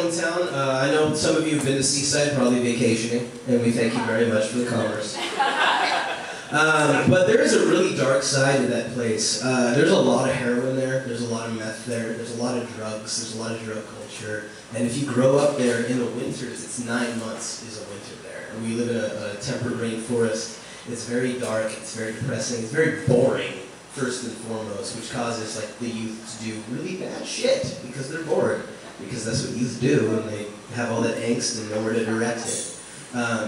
Hometown. I know some of you have been to Seaside, probably vacationing, and we thank you very much for the commerce. But there is a really dark side to that place. There's a lot of heroin there, there's a lot of meth there, there's a lot of drugs, there's a lot of drug culture. And if you grow up there in the winters, it's 9 months is a winter there. And we live in a temperate rainforest. It's very dark, it's very depressing, it's very boring, first and foremost, which causes like the youth to do really bad shit because they're bored. Because that's what youth do, and they have all that angst and nowhere to direct it.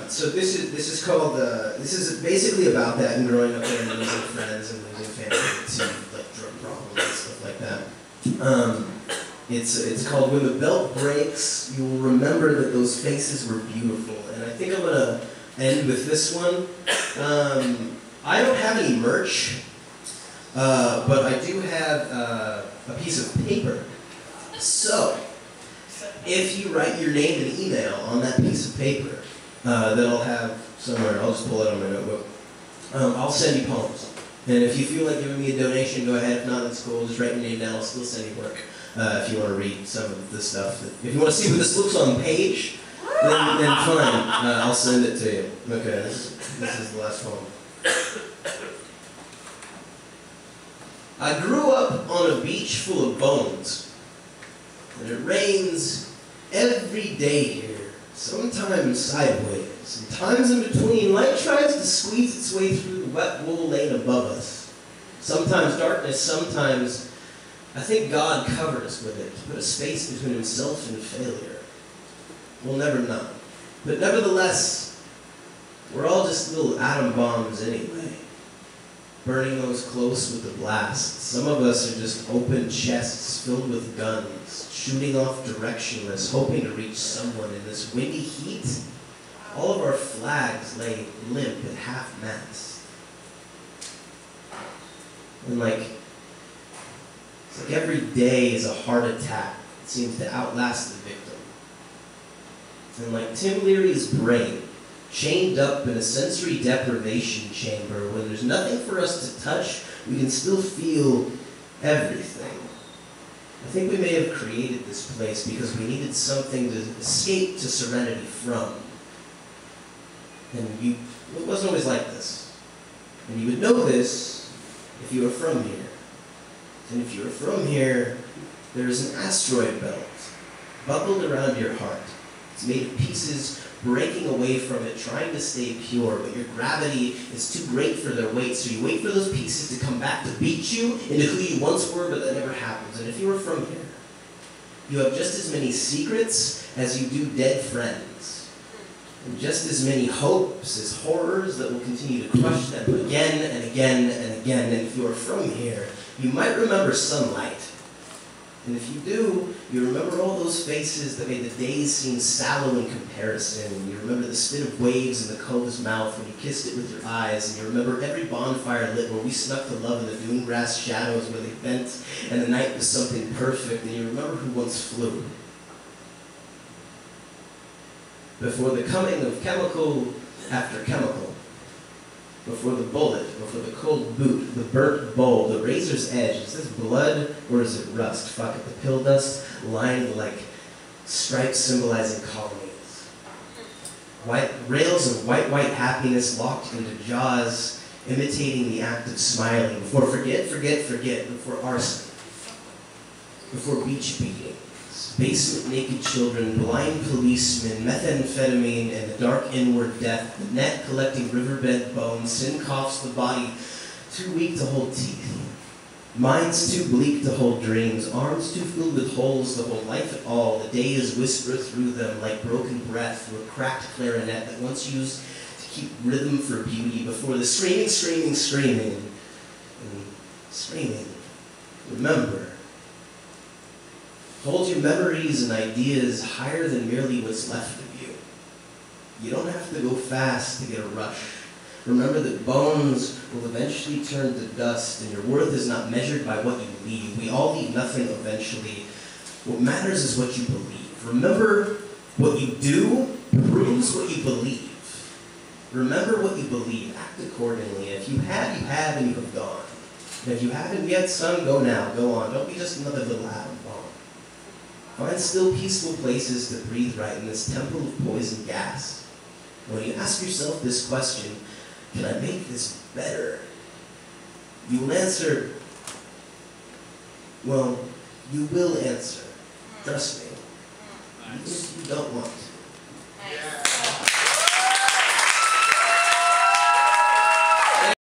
So this is called this is basically about that and growing up there and losing friends and losing family to like drug problems and stuff like that. It's called When the Belt Breaks. You will remember that those faces were beautiful, and I think I'm gonna end with this one. I don't have any merch, but I do have a piece of paper. So, if you write your name and email on that piece of paper that I'll have somewhere, I'll just pull it on my notebook, I'll send you poems. And if you feel like giving me a donation, go ahead. If not, that's cool. Just write your name down. I'll still send you work if you want to read some of this stuff. If you want to see what this looks on the page, then fine. I'll send it to you. Okay, this is the last poem. I grew up on a beach full of bones, and it rains every day here, sometimes sideways, and times in between, light tries to squeeze its way through the wet wool lane above us. Sometimes darkness, sometimes I think God covered us with it, to put a space between himself and failure. We'll never know. But nevertheless, we're all just little atom bombs anyway, burning those close with the blast. Some of us are just open chests filled with guns, shooting off directionless, hoping to reach someone in this windy heat. All of our flags lay limp at half-mast. And it's like every day is a heart attack that seems to outlast the victim. And like Tim Leary's brain, chained up in a sensory deprivation chamber, when there's nothing for us to touch, we can still feel everything. I think we may have created this place because we needed something to escape to serenity from. And it wasn't always like this. And you would know this if you were from here. And if you were from here, there is an asteroid belt buckled around your heart. It's made of pieces breaking away from it, trying to stay pure, but your gravity is too great for their weight, so you wait for those pieces to come back to beat you into who you once were, but that never happens. And if you were from here, you have just as many secrets as you do dead friends, and just as many hopes as horrors that will continue to crush them again and again and again. And if you are from here, you might remember sunlight. And if you do, you remember all those faces that made the days seem sallow in comparison. You remember the spin of waves in the cold's mouth when you kissed it with your eyes. And you remember every bonfire lit where we snuck to love in the dune grass shadows where they bent and the night was something perfect. And you remember who once flew. Before the coming of chemical after chemical. Before the bullet, before the cold boot, the burnt bowl, the razor's edge. Is this blood or is it rust? Fuck it, the pill dust lined like stripes symbolizing colonies. White rails of white happiness locked into jaws, imitating the act of smiling. Before forget, before arson. Before beach beatings, basement naked children, blind policemen, methamphetamine, and the dark inward death, the net collecting riverbed bones, sin coughs the body, too weak to hold teeth, minds too bleak to hold dreams, arms too filled with holes to hold life at all. The days whisper through them like broken breath through a cracked clarinet that once used to keep rhythm for beauty. Before the screaming, remember. Hold your memories and ideas higher than merely what's left of you. You don't have to go fast to get a rush. Remember that bones will eventually turn to dust, and your worth is not measured by what you leave. We all leave nothing eventually. What matters is what you believe. Remember, what you do proves what you believe. Remember what you believe. Act accordingly. If you have, you have, and you have gone. And if you haven't yet, son, go now. Go on. Don't be just another little atom bomb. Find still, peaceful places to breathe right in this temple of poison gas. When you ask yourself this question, can I make this better? You will answer, well, you will answer. Trust me. Even if you don't want to.